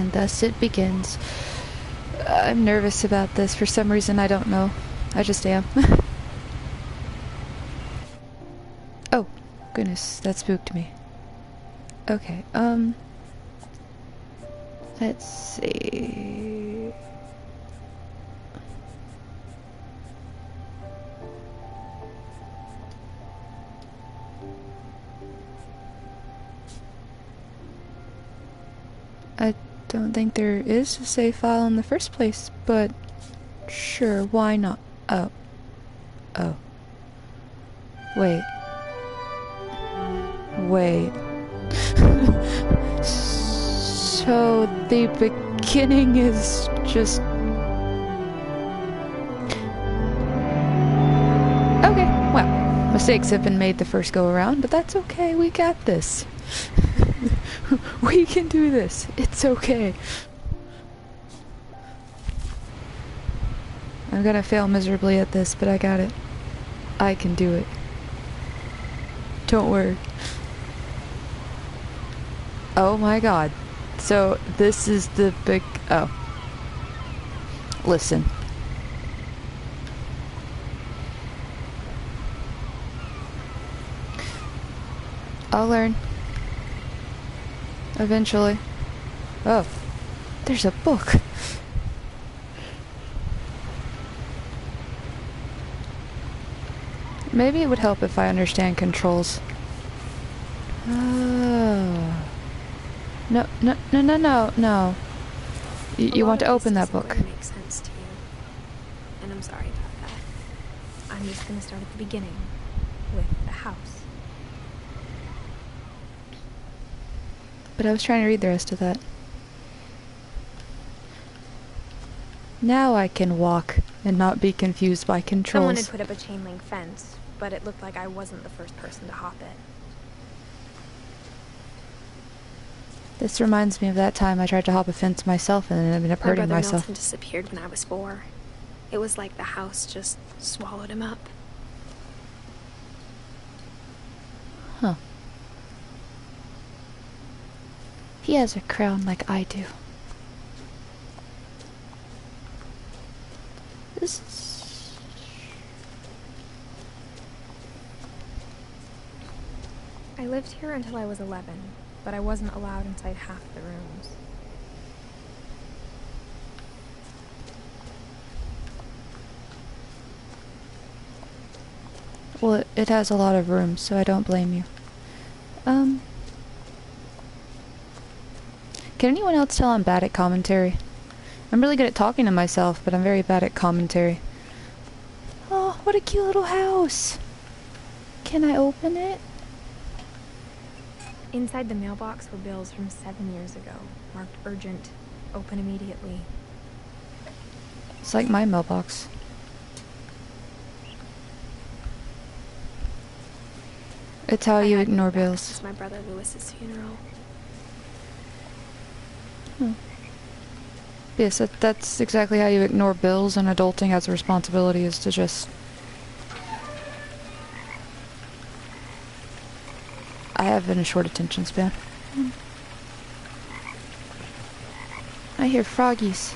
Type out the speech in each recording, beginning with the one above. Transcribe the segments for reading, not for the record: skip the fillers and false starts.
and thus it begins. I'm nervous about this for some reason, I don't know. I just am. Oh, goodness, that spooked me. Okay, let's see. I don't think there is a save file in the first place, but sure, why not? Oh. Oh. Wait. Wait. So the beginning is just... Okay, well, mistakes have been made the first go around, but that's okay, we got this. We can do this. It's okay. I'm gonna fail miserably at this, but I got it. I can do it. Don't worry. Oh my god. So, this is the big... Oh. Listen. I'll learn. Eventually. Oh. There's a book. Maybe it would help if I understand controls. Oh. No, no, no, no, no, no. You want to open that book. Makes sense to you. And I'm sorry about that. I'm just gonna start at the beginning. With the house. But I was trying to read the rest of that. Now I can walk and not be confused by controls. Someone had put up a chain link fence, but it looked like I wasn't the first person to hop it. This reminds me of that time I tried to hop a fence myself and ended up hurting myself. My brother Nelson disappeared when I was 4. It was like the house just swallowed him up. Huh. He has a crown like I do. This is... I lived here until I was 11, but I wasn't allowed inside half the rooms. Well, it has a lot of rooms, so I don't blame you. Can anyone else tell I'm bad at commentary? I'm really good at talking to myself, but I'm very bad at commentary. Oh, what a cute little house! Can I open it? Inside the mailbox were bills from 7 years ago, marked urgent, open immediately. It's like my mailbox. It's how you ignore bills. It's my brother Lewis's funeral. Yes, that's exactly how you ignore bills, and adulting as a responsibility is to just... I have been a short attention span. I hear froggies.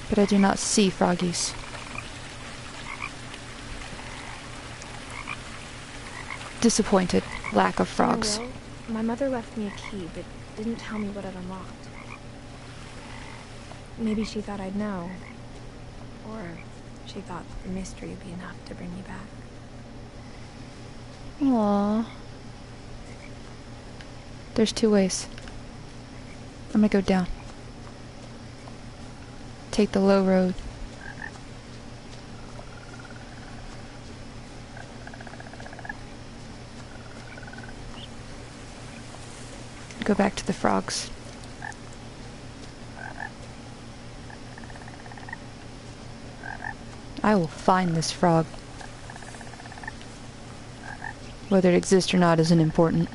But I do not see froggies. Disappointed. Lack of frogs. In a will, my mother left me a key, but didn't tell me what it unlocked. Maybe she thought I'd know. Or she thought the mystery would be enough to bring me back. Aww. There's 2 ways. I'm gonna go down. Take the low road. Go back to the frogs. I will find this frog. Whether it exists or not isn't important.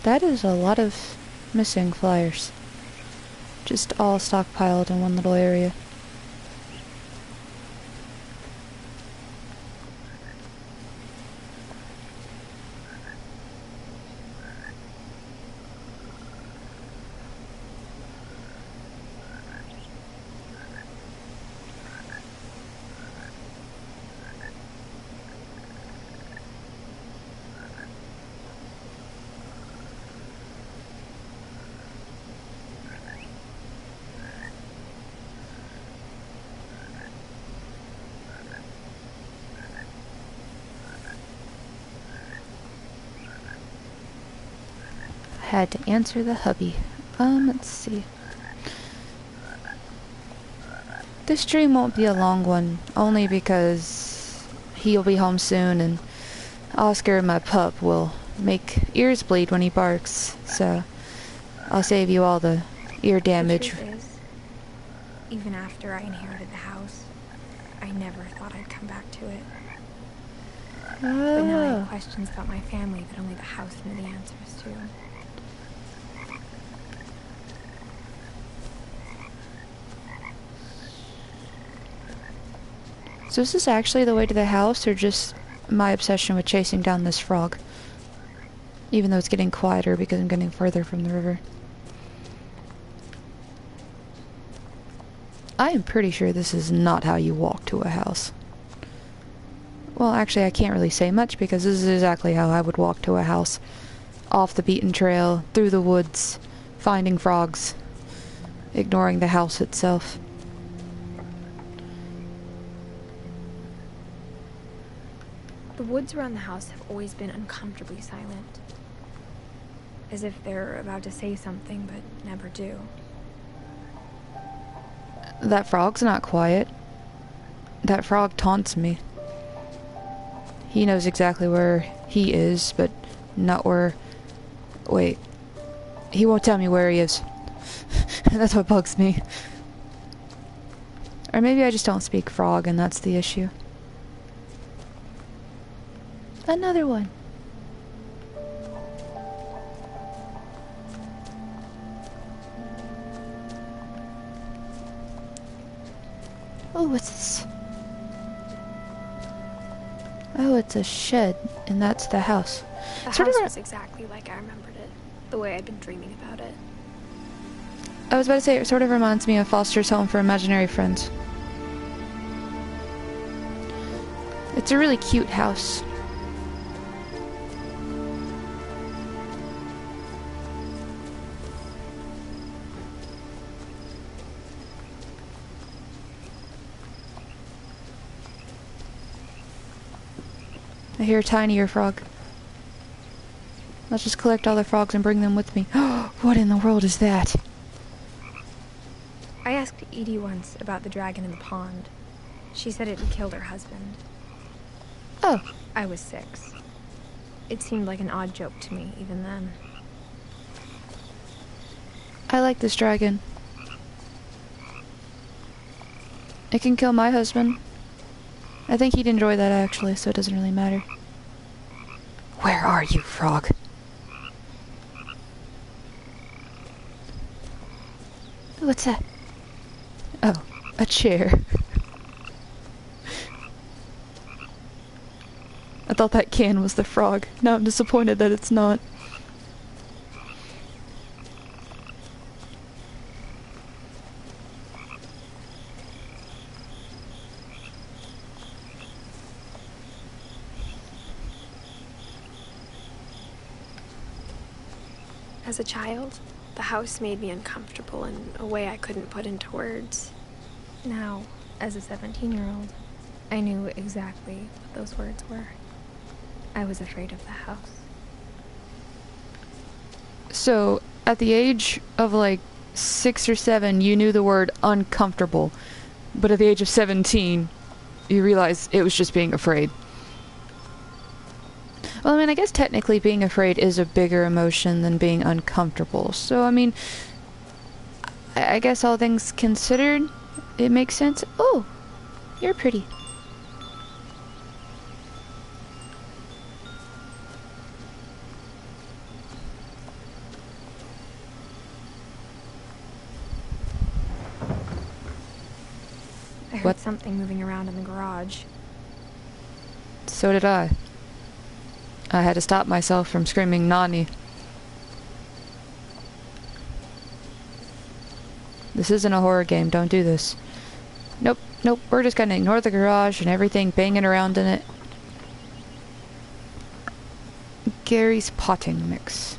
That is a lot of missing flyers. Just all stockpiled in one little area. Had to answer the hubby. Let's see. This stream won't be a long one, only because he'll be home soon and Oscar, my pup, will make ears bleed when he barks, so I'll save you all the ear damage. The truth is, even after I inherited the house, I never thought I'd come back to it. But now I have questions about my family that only the house knew the answers to. So is this actually the way to the house, or just my obsession with chasing down this frog? Even though it's getting quieter because I'm getting further from the river. I am pretty sure this is not how you walk to a house. Well, actually, I can't really say much because this is exactly how I would walk to a house. Off the beaten trail, through the woods, finding frogs, ignoring the house itself. The woods around the house have always been uncomfortably silent. As if they're about to say something, but never do. That frog's not quiet. That frog taunts me. He knows exactly where he is, but not where... Wait. He won't tell me where he is. That's what bugs me. Or maybe I just don't speak frog and that's the issue. Another one. Oh, what's this? Oh, it's a shed, and that's the house. The Sort house of was exactly like I remembered it, the way I'd been dreaming about it. I was about to say, it sort of reminds me of Foster's Home for Imaginary Friends. It's a really cute house. I hear a tinier frog. Let's just collect all the frogs and bring them with me. What in the world is that? I asked Edith once about the dragon in the pond. She said it had killed her husband. Oh. I was 6. It seemed like an odd joke to me, even then. I like this dragon. It can kill my husband. I think he'd enjoy that actually, so it doesn't really matter. Where are you, frog? What's that? Oh, a chair. I thought that can was the frog. Now I'm disappointed that it's not. As a child, the house made me uncomfortable in a way I couldn't put into words. Now, as a 17-year-old, I knew exactly what those words were. I was afraid of the house. So, at the age of like 6 or 7, you knew the word uncomfortable. But at the age of 17, you realized it was just being afraid. Well, I mean, I guess technically being afraid is a bigger emotion than being uncomfortable. So, I mean, I guess all things considered, it makes sense. Oh, you're pretty. heard something moving around in the garage. So did I. I had to stop myself from screaming Nani. This isn't a horror game, don't do this. Nope, nope, we're just gonna ignore the garage and everything banging around in it. Gary's potting mix.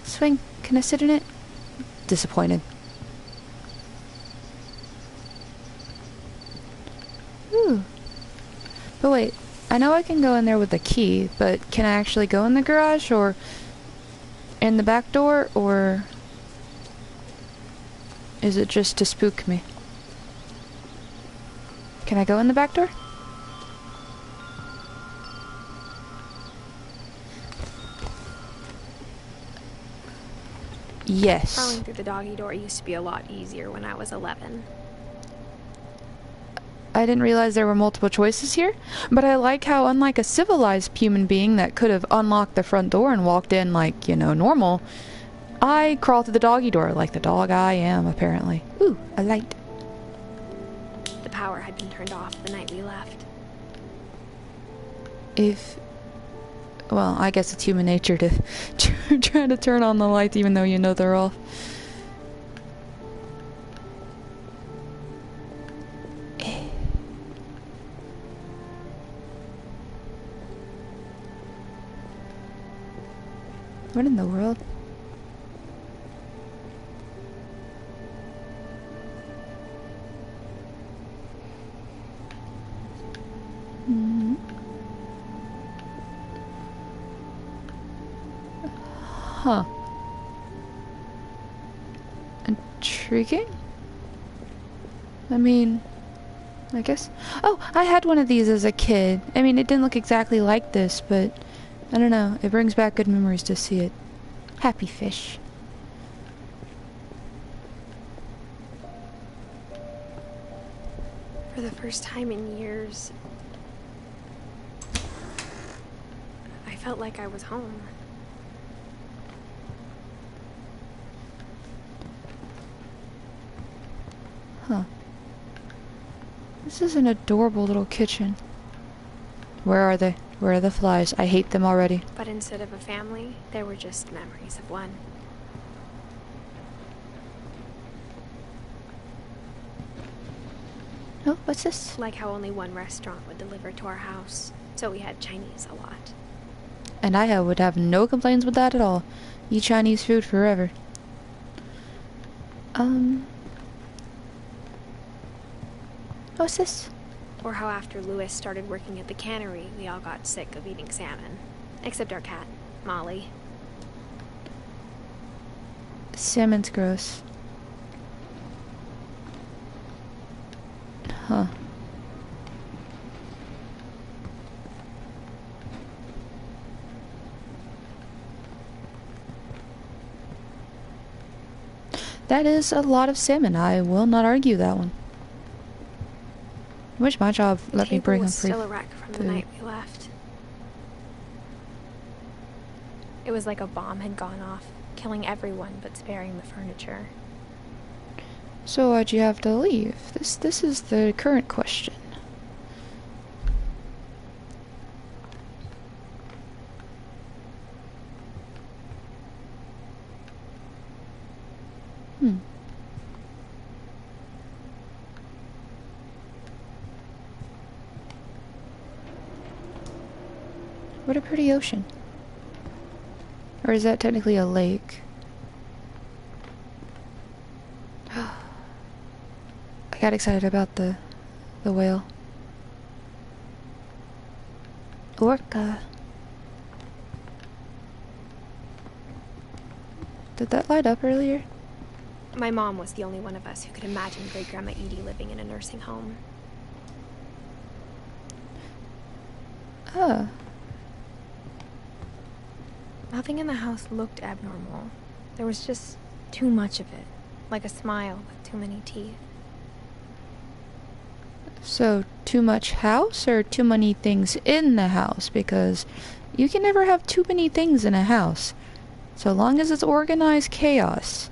Swing, can I sit in it? Disappointed. Ooh. But wait, I know I can go in there with the key, but can I actually go in the garage or in the back door, or is it just to spook me? Can I go in the back door? Yes. Crawling through the doggy door used to be a lot easier when I was 11. I didn't realize there were multiple choices here, but I like how, unlike a civilized human being that could have unlocked the front door and walked in like, you know, normal, I crawl through the doggy door like the dog I am, apparently. Ooh, a light. The power had been turned off the night we left. Well, I guess it's human nature to try to turn on the lights even though you know they're off. What in the world? Mm-hmm. Huh. Intriguing? I mean, I guess... Oh, I had one of these as a kid. I mean, it didn't look exactly like this, but... I don't know. It brings back good memories to see it. Happy fish. For the first time in years, I felt like I was home. Huh. This is an adorable little kitchen. Where are they? Where are the flies? I hate them already. But instead of a family, there were just memories of one. Oh, what's this? Like how only one restaurant would deliver to our house, so we had Chinese a lot. And I would have no complaints with that at all. Eat Chinese food forever. What's this? Or how after Louis started working at the cannery, we all got sick of eating salmon. Except our cat, Molly. Salmon's gross. Huh. That is a lot of salmon. I will not argue that one. I wish my job let me bring him free still a wreck from the night we left. It was like a bomb had gone off, killing everyone but sparing the furniture. So why'd you have to leave? This is the current question. What a pretty ocean. Or is that technically a lake? I got excited about the whale. Orca. Did that light up earlier? My mom was the only one of us who could imagine Great-Grandma Edie living in a nursing home. Oh. Nothing in the house looked abnormal. There was just too much of it. Like a smile with too many teeth. So, too much house or too many things in the house? Because you can never have too many things in a house. So long as it's organized chaos.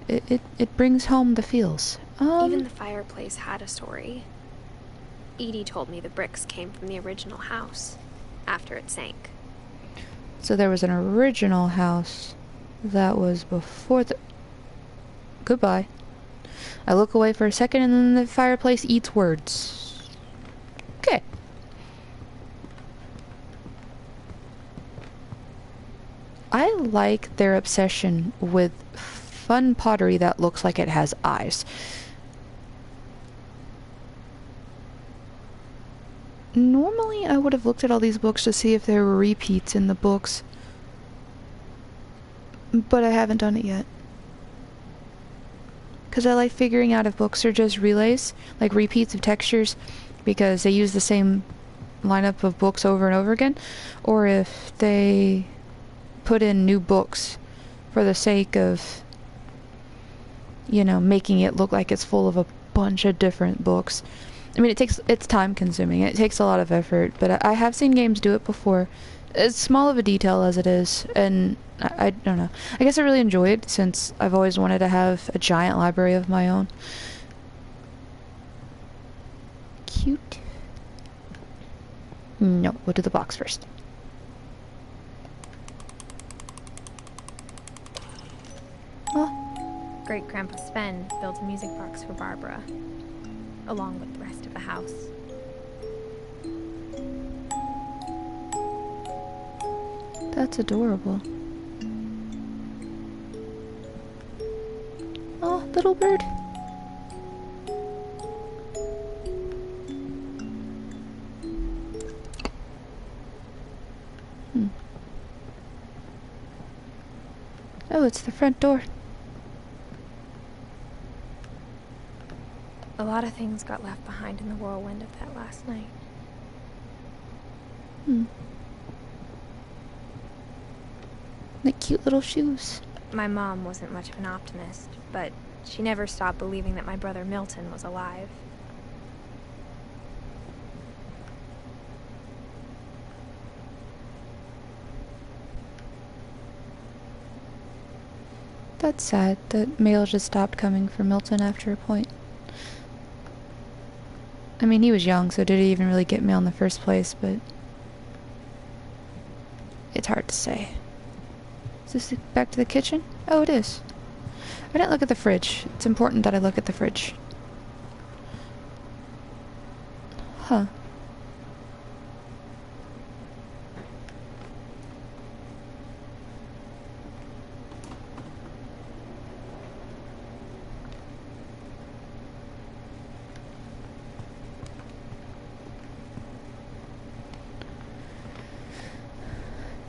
It brings home the feels. Even the fireplace had a story. Edie told me the bricks came from the original house, after it sank. So there was an original house that was before the... Goodbye. I look away for a second and then the fireplace eats words. Okay. I like their obsession with fun pottery that looks like it has eyes. Normally, I would have looked at all these books to see if there were repeats in the books. But I haven't done it yet. Because I like figuring out if books are just relays, like repeats of textures, because they use the same lineup of books over and over again, or if they put in new books for the sake of, you know, making it look like it's full of a bunch of different books. I mean, it's time consuming. It takes a lot of effort, but I have seen games do it before. As small of a detail as it is, and I don't know. I guess I really enjoy it since I've always wanted to have a giant library of my own. Cute. No, we'll do the box first. Oh. Great-Grandpa Sven built a music box for Barbara, along with the rest of the house. That's adorable. Oh, little bird. Oh, it's the front door. A lot of things got left behind in the whirlwind of that last night. The cute little shoes. My mom wasn't much of an optimist, but she never stopped believing that my brother Milton was alive. That's sad that mail just stopped coming for Milton after a point. I mean, he was young, so did he even really get mail in the first place, but it's hard to say. Is this back to the kitchen? Oh, it is. I didn't look at the fridge. It's important that I look at the fridge. Huh.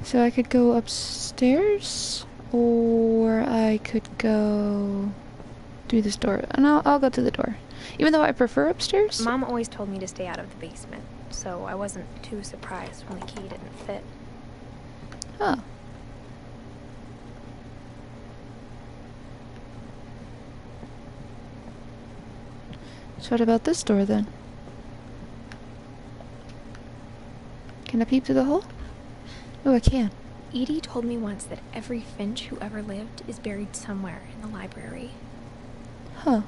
So I could go upstairs, or I could go through this door. And I'll go through the door. Even though I prefer upstairs. Mom always told me to stay out of the basement, so I wasn't too surprised when the key didn't fit. Oh. So what about this door then? Can I peep through the hole? Oh, I can. Edie told me once that every Finch who ever lived is buried somewhere in the library. Huh.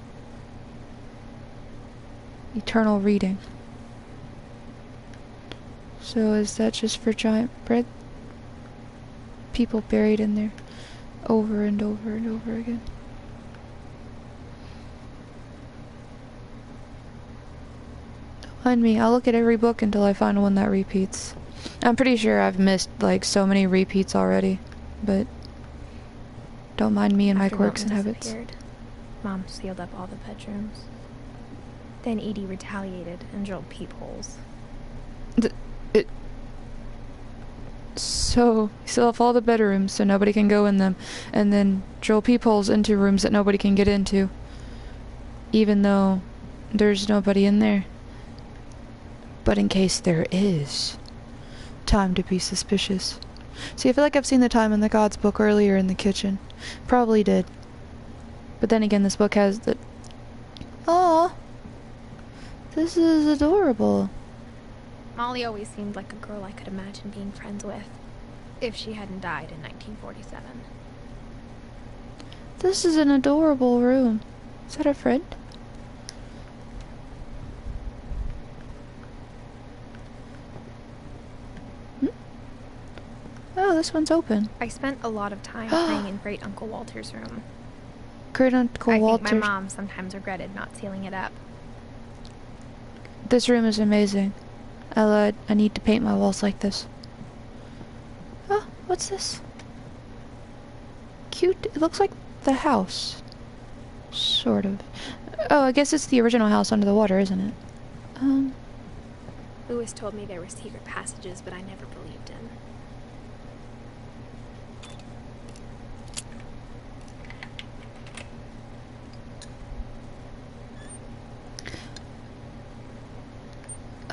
Eternal reading. So is that just for giant bread? People buried in there over and over and over again. Don't mind me, I'll look at every book until I find one that repeats. I'm pretty sure I've missed, like, so many repeats already, but don't mind me and my quirks and habits. Mom sealed up all the bedrooms. Then Edie retaliated and drilled peepholes. So, seal off all the bedrooms so nobody can go in them, and then drill peepholes into rooms that nobody can get into, even though there's nobody in there. But in case there is, time to be suspicious. See, I feel like I've seen the time in the Gods book earlier in the kitchen. Probably did. But then again, this book has the... Aw! This is adorable. Molly always seemed like a girl I could imagine being friends with, if she hadn't died in 1947. This is an adorable room. Is that a friend? Oh, this one's open. I spent a lot of time playing in Great Uncle Walter's room. Great Uncle Walter. I think my mom sometimes regretted not sealing it up. This room is amazing. I need to paint my walls like this. Oh, what's this? Cute. It looks like the house. Sort of. Oh, I guess it's the original house under the water, isn't it? Lewis told me there were secret passages, but I never believed him.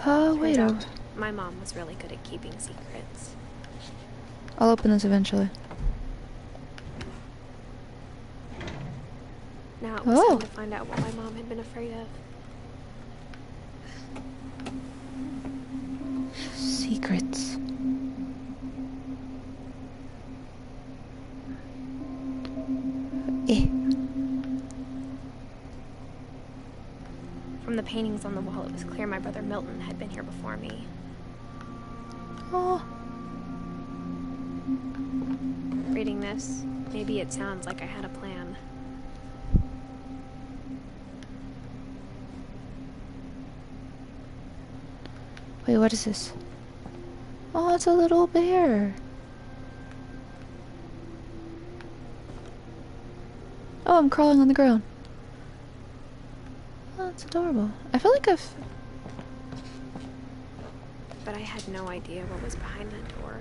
Oh, wait. My mom was really good at keeping secrets. I'll open this eventually. Now it was time to find out what my mom had been afraid of. Secrets. From the paintings on the wall, it was clear my brother Milton had been here before me. Oh. Reading this, maybe it sounds like I had a plan. Wait, what is this? Oh, it's a little bear. Oh, I'm crawling on the ground. Oh, that's adorable. I feel like I've... But I had no idea what was behind that door.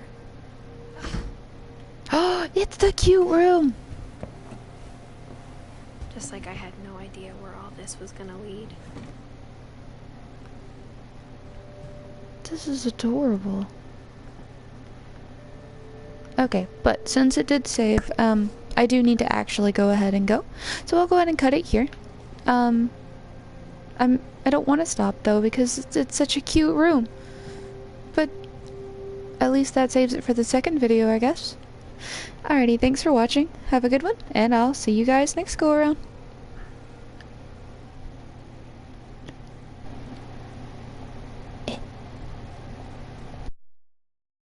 Oh, it's the cute room! Just like I had no idea where all this was gonna lead. This is adorable. Okay, but since it did save, I do need to actually go ahead and go. So I'll go ahead and cut it here. I don't want to stop though because it's such a cute room. But at least that saves it for the second video, I guess. Alrighty, thanks for watching. Have a good one, and I'll see you guys next go around.